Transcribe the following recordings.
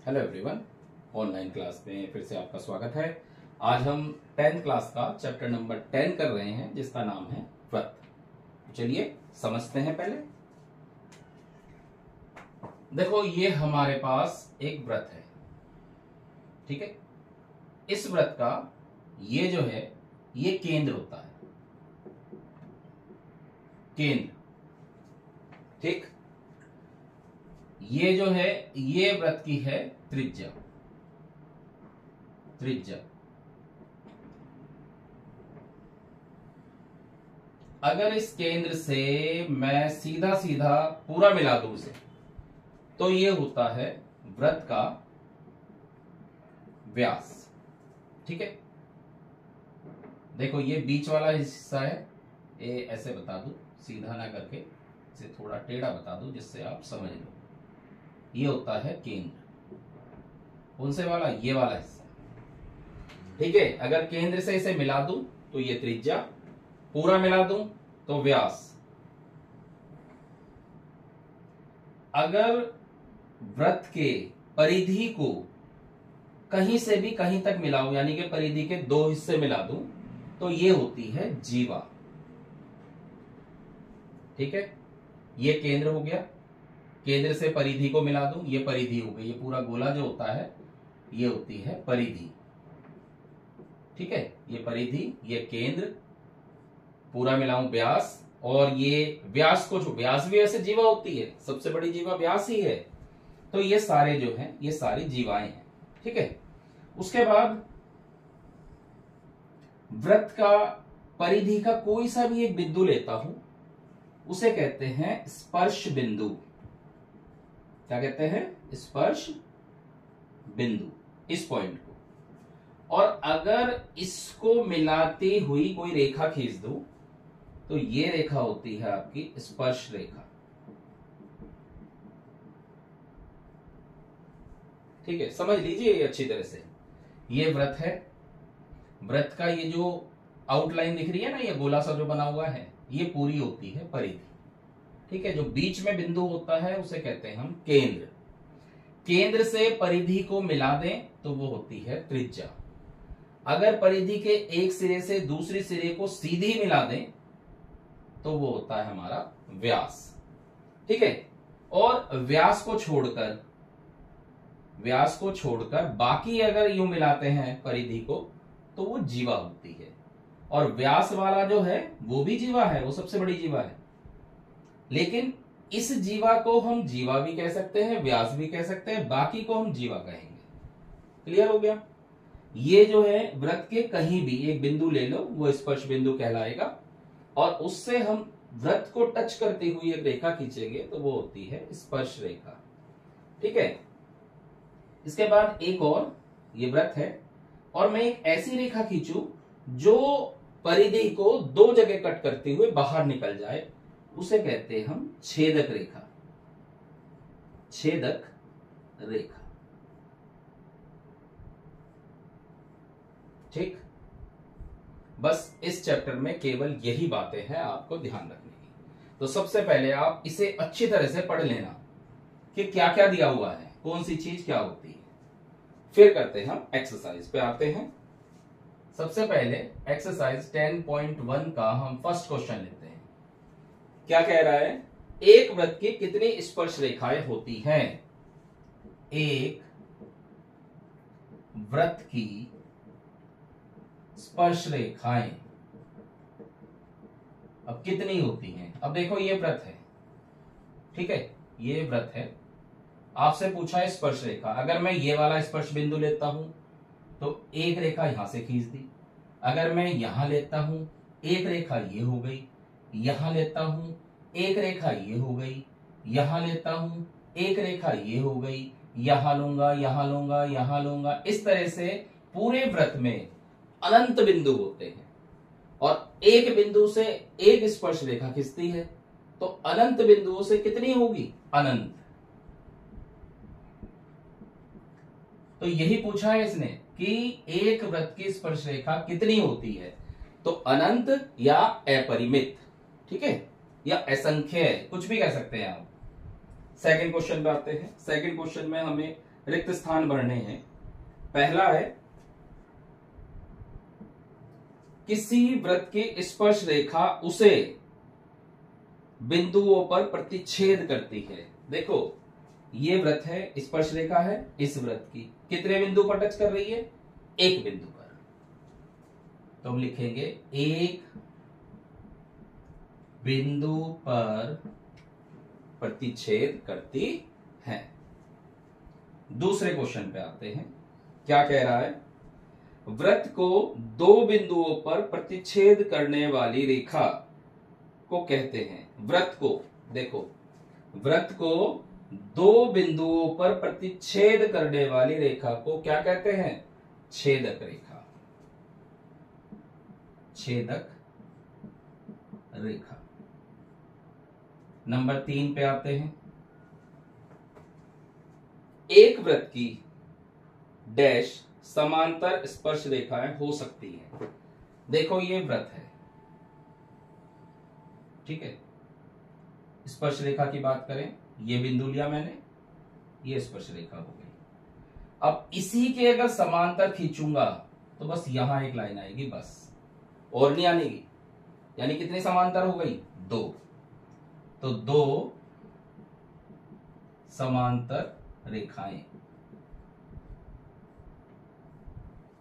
Hello everyone, online class में फिर से आपका स्वागत है। आज हम 10th क्लास का चैप्टर नंबर 10 कर रहे हैं जिसका नाम है व्रत। चलिए समझते हैं। पहले देखो, ये हमारे पास एक व्रत है, ठीक है। इस व्रत का ये जो है ये केंद्र होता है, केंद्र, ठीक। ये जो है ये व्रत की है त्रिज्या, त्रिज्या। अगर इस केंद्र से मैं सीधा सीधा पूरा मिला दूं उसे, तो ये होता है व्रत का व्यास, ठीक है। देखो, ये बीच वाला हिस्सा है, ये ऐसे बता दूं, सीधा ना करके इसे थोड़ा टेढ़ा बता दूं जिससे आप समझ लो। ये होता है केंद्र, उनसे वाला ये वाला हिस्सा, ठीक है। अगर केंद्र से इसे मिला दूं तो ये त्रिज्या, पूरा मिला दूं तो व्यास। अगर व्रत के परिधि को कहीं से भी कहीं तक मिलाऊं, यानी कि परिधि के दो हिस्से मिला दूं, तो ये होती है जीवा, ठीक है। ये केंद्र हो गया, केंद्र से परिधि को मिला दूं, ये परिधि हो गई। ये पूरा गोला जो होता है ये होती है परिधि, ठीक है। ये परिधि, ये केंद्र, पूरा मिलाऊं व्यास, और ये व्यास को, जो व्यास भी ऐसे जीवा होती है, सबसे बड़ी जीवा व्यास ही है। तो ये सारे जो हैं ये सारी जीवाएं हैं, ठीक है। उसके बाद व्रत का परिधि का कोई सा भी एक बिंदु लेता हूं, उसे कहते हैं स्पर्श बिंदु। क्या कहते हैं? स्पर्श बिंदु, इस पॉइंट को। और अगर इसको मिलाती हुई कोई रेखा खींच दूं, तो ये रेखा होती है आपकी स्पर्श रेखा, ठीक है। समझ लीजिए ये अच्छी तरह से। ये व्रत है, व्रत का ये जो आउटलाइन दिख रही है ना, ये गोला सा जो बना हुआ है, ये पूरी होती है परिधि, ठीक है। जो बीच में बिंदु होता है उसे कहते हैं हम केंद्र। केंद्र से परिधि को मिला दें तो वो होती है त्रिज्या। अगर परिधि के एक सिरे से दूसरे सिरे को सीधी मिला दें तो वो होता है हमारा व्यास, ठीक है। और व्यास को छोड़कर बाकी अगर यूं मिलाते हैं परिधि को तो वो जीवा होती है। और व्यास वाला जो है वो भी जीवा है, वो सबसे बड़ी जीवा है। लेकिन इस जीवा को हम जीवा भी कह सकते हैं, व्यास भी कह सकते हैं, बाकी को हम जीवा कहेंगे। क्लियर हो गया? ये जो है व्रत के कहीं भी एक बिंदु ले लो, वो स्पर्श बिंदु कहलाएगा, और उससे हम व्रत को टच करती हुई एक रेखा खींचेंगे तो वो होती है स्पर्श रेखा, ठीक है। इसके बाद एक और, ये व्रत है, और मैं एक ऐसी रेखा खींचू जो परिधि को दो जगह कट करते हुए बाहर निकल जाए, उसे कहते हैं हम छेदक रेखा, छेदक रेखा, ठीक। बस इस चैप्टर में केवल यही बातें हैं आपको ध्यान रखने की। तो सबसे पहले आप इसे अच्छी तरह से पढ़ लेना कि क्या क्या दिया हुआ है, कौन सी चीज क्या होती है। फिर करते हैं हम एक्सरसाइज पे आते हैं। सबसे पहले एक्सरसाइज 10.1 का हम फर्स्ट क्वेश्चन लेते हैं। क्या कह रहा है? एक व्रत की कितनी स्पर्श रेखाएं होती हैं? एक व्रत की स्पर्श रेखाएं अब कितनी होती हैं? अब देखो, ये व्रत है, ठीक है, ये व्रत है। आपसे पूछा है स्पर्श रेखा। अगर मैं ये वाला स्पर्श बिंदु लेता हूं तो एक रेखा यहां से खींच दी। अगर मैं यहां लेता हूं, एक रेखा ये हो गई। यहां लेता हूं, एक रेखा ये हो गई। यहां लेता हूं, एक रेखा ये हो गई। यहां लूंगा, यहां लूंगा, यहां लूंगा। इस तरह से पूरे व्रत में अनंत बिंदु होते हैं, और एक बिंदु से एक स्पर्श रेखा खींचती है, तो अनंत बिंदुओं से कितनी होगी? अनंत। तो यही पूछा है इसने कि एक व्रत की स्पर्श रेखा कितनी होती है, तो अनंत या अपरिमित, ठीक है, या असंख्य, कुछ भी कह सकते हैं आप। सेकंड क्वेश्चन पे आते हैं। सेकंड क्वेश्चन में हमें रिक्त स्थान भरने हैं। पहला है किसी वृत्त की स्पर्श रेखा उसे बिंदुओं पर प्रतिच्छेद करती है। देखो ये वृत्त है, स्पर्श रेखा है इस वृत्त की, कितने बिंदु पर टच कर रही है? एक बिंदु पर। तो हम लिखेंगे एक बिंदु पर प्रतिच्छेद करती है। दूसरे क्वेश्चन पे आते हैं। क्या कह रहा है? वृत्त को दो बिंदुओं पर प्रतिच्छेद करने वाली रेखा को कहते हैं। वृत्त को, देखो वृत्त को दो बिंदुओं पर प्रतिच्छेद करने वाली रेखा को क्या कहते हैं? छेदक रेखा। छेदक रेखा। नंबर 3 पे आते हैं। एक वृत्त की डैश समांतर स्पर्श रेखाएं हो सकती हैं। देखो ये वृत्त है, ठीक है। स्पर्श रेखा की बात करें, ये बिंदु लिया मैंने, ये स्पर्श रेखा हो गई। अब इसी के अगर समांतर खींचूंगा तो बस यहां एक लाइन आएगी, बस और नहीं आनेगी। यानी कितनी समांतर हो गई? 2। तो 2 समांतर रेखाएं,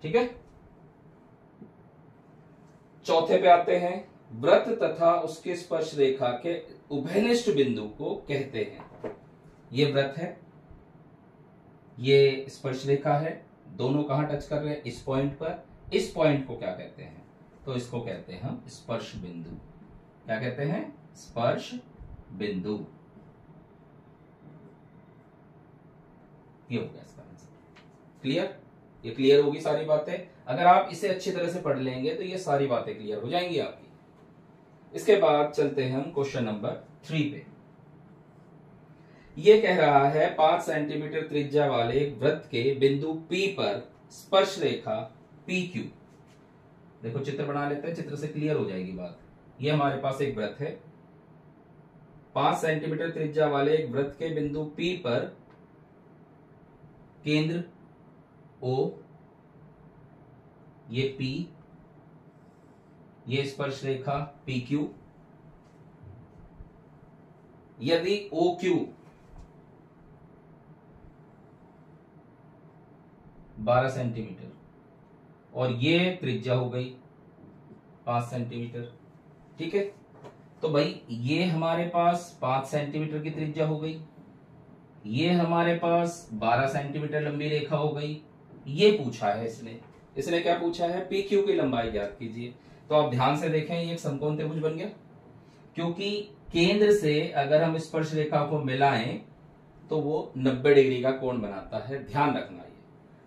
ठीक है। चौथे पे आते हैं। वृत्त तथा उसके स्पर्श रेखा के उभयनिष्ठ बिंदु को कहते हैं। ये वृत्त है, ये स्पर्श रेखा है, दोनों कहां टच कर रहे हैं? इस पॉइंट पर। इस पॉइंट को क्या कहते हैं? तो इसको कहते हैं हम स्पर्श बिंदु। क्या कहते हैं? स्पर्श बिंदु। ये हो गया इसका आंसर। क्लियर? ये क्लियर होगी सारी बातें। अगर आप इसे अच्छी तरह से पढ़ लेंगे तो ये सारी बातें क्लियर हो जाएंगी आपकी। इसके बाद चलते हैं हम क्वेश्चन नंबर 3 पे। ये कह रहा है 5 सेंटीमीटर त्रिज्या वाले वृत्त के बिंदु P पर स्पर्श रेखा PQ। देखो चित्र बना लेते हैं, चित्र से क्लियर हो जाएगी बात। ये हमारे पास एक वृत्त है, 5 सेंटीमीटर त्रिज्या वाले एक वृत्त के बिंदु P पर केंद्र O, ये P, ये स्पर्श रेखा PQ। यदि OQ 12 सेंटीमीटर और ये त्रिज्या हो गई 5 सेंटीमीटर, ठीक है। तो भाई ये हमारे पास 5 सेंटीमीटर की त्रिज्या हो गई, ये हमारे पास 12 सेंटीमीटर लंबी रेखा हो गई। ये पूछा है इसने क्या पूछा है? PQ की लंबाई ज्ञात कीजिए। तो आप ध्यान से देखें, ये एक समकोण त्रिभुज बन गया, क्योंकि केंद्र से अगर हम स्पर्श रेखा को मिलाएं तो वो 90 डिग्री का कोण बनाता है, ध्यान रखना ये।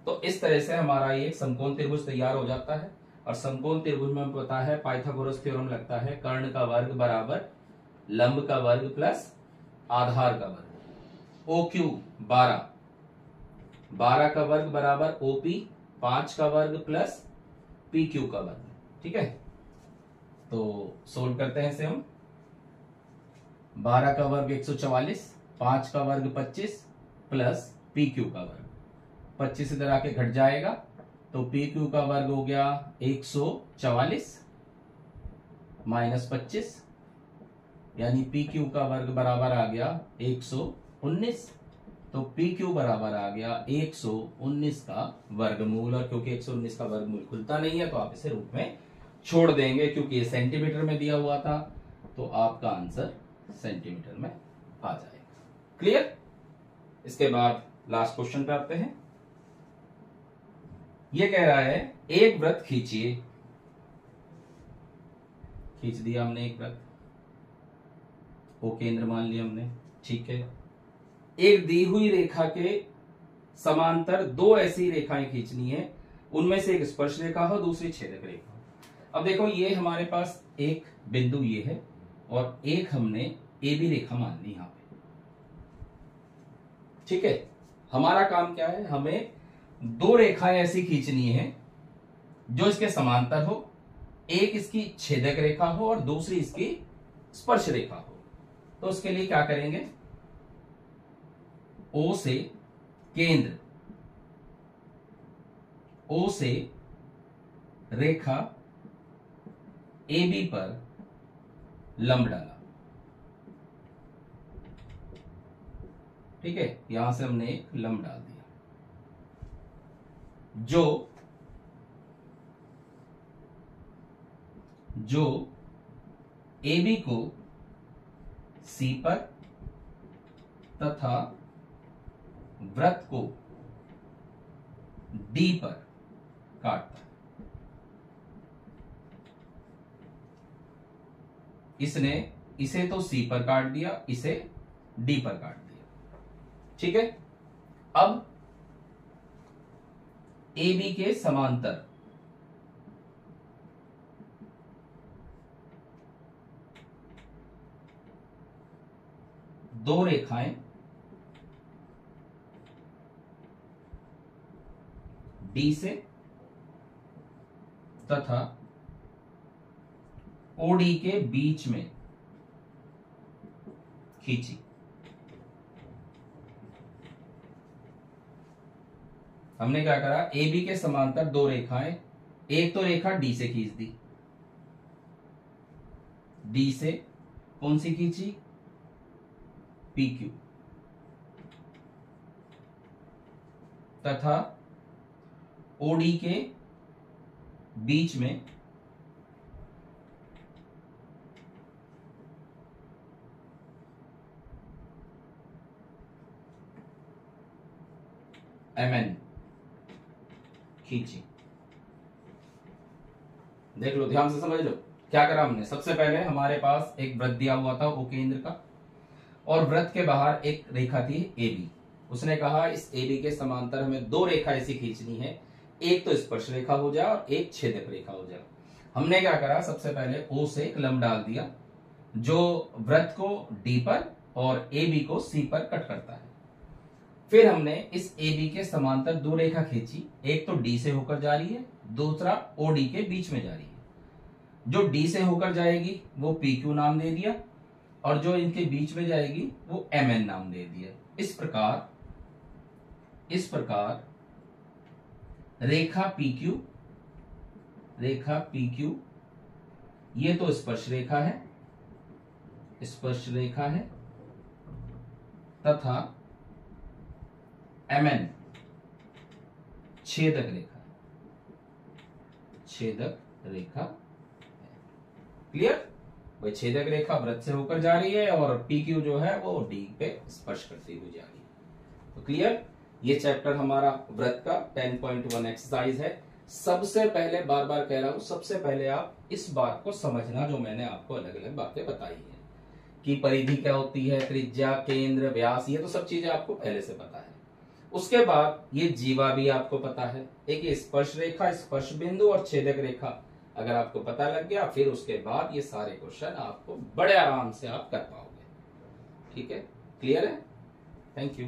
तो इस तरह से हमारा ये समकोण त्रिभुज तैयार हो जाता है। और समकोण त्रिभुज में हमें पता है पाइथागोरस थ्योरम लगता है, कर्ण का वर्ग बराबर लंब का वर्ग प्लस आधार का वर्ग। OQ 12 का वर्ग बराबर OP 5 का वर्ग प्लस PQ का वर्ग, ठीक है। तो सोल्व करते हैं इसे हम। 12 का वर्ग 144, 5 का वर्ग 25 प्लस PQ का वर्ग। 25 इधर आके घट जाएगा तो PQ का वर्ग हो गया 144 माइनस 25, यानी PQ का वर्ग बराबर आ गया 119। तो PQ बराबर आ गया 119 का वर्गमूल। और क्योंकि 119 का वर्गमूल खुलता नहीं है तो आप इसे रूप में छोड़ देंगे, क्योंकि ये सेंटीमीटर में दिया हुआ था, तो आपका आंसर सेंटीमीटर में आ जाएगा। क्लियर? इसके बाद लास्ट क्वेश्चन पे आते हैं। ये कह रहा है एक वृत्त खींचिए। खींच दिया हमने एक वृत्त, वो केंद्र मान लिया हमने, ठीक है। एक दी हुई रेखा के समांतर 2 ऐसी रेखाएं खींचनी है, उनमें से एक स्पर्श रेखा हो, दूसरी छेदक रेखा हो। अब देखो ये हमारे पास एक बिंदु ये है और एक हमने AB रेखा मान ली यहां पे, ठीक है। हमारा काम क्या है? हमें 2 रेखाएं ऐसी खींचनी है जो इसके समांतर हो, एक इसकी छेदक रेखा हो और दूसरी इसकी स्पर्श रेखा हो। तो उसके लिए क्या करेंगे? O से केंद्र O से रेखा AB पर लंब डाला। ठीक है, यहां से हमने एक लंब डाल दिया जो AB को C पर तथा वृत्त को D पर काटता है। इसने इसे तो C पर काट दिया, इसे D पर काट दिया। ठीक है, अब AB के समांतर दो रेखाएं D से तथा OD के बीच में खींची। हमने क्या करा, AB के समांतर दो रेखाएं, एक तो रेखा D से खींच दी, D से कौन सी खींची, PQ, तथा OD के बीच में MN खींची। देख लो, ध्यान से समझ लो क्या करा हमने। सबसे पहले हमारे पास एक वृत्त दिया हुआ था O केंद्र का, और वृत्त के बाहर एक रेखा थी AB। उसने कहा इस AB के समांतर हमें दो रेखा ऐसी खींचनी है, एक तो स्पर्श रेखा हो जाए और एक छेदक रेखा हो जाए। हमने क्या करा, सबसे पहले O से एक लंब डाल दिया जो वृत्त को D पर और AB को C पर कट करता है। फिर हमने इस AB के समांतर दो रेखा खींची, एक तो D से होकर जा रही है, दूसरा OD के बीच में जा रही है। जो D से होकर जाएगी वो PQ नाम दे दिया, और जो इनके बीच में जाएगी वो MN नाम दे दिया। इस प्रकार रेखा PQ ये तो स्पर्श रेखा है तथा MN छेदक रेखा। क्लियर? भाई छेदक रेखा वृत्त से होकर जा रही है और PQ जो है वो D पे स्पर्श करती हुई जा रही है। तो क्लियर? ये चैप्टर हमारा वृत्त का 10.1 एक्सरसाइज है। सबसे पहले बार बार कह रहा हूं, सबसे पहले आप इस बात को समझना जो मैंने आपको अलग अलग बातें बताई है कि परिधि क्या होती है, त्रिज्या, केंद्र, व्यास, ये तो सब चीजें आपको पहले से पता है। उसके बाद ये जीवा भी आपको पता है, एक ये स्पर्श रेखा, स्पर्श बिंदु और छेदक रेखा अगर आपको पता लग गया, फिर उसके बाद ये सारे क्वेश्चन आपको बड़े आराम से आप कर पाओगे। ठीक है? क्लियर है? Thank you.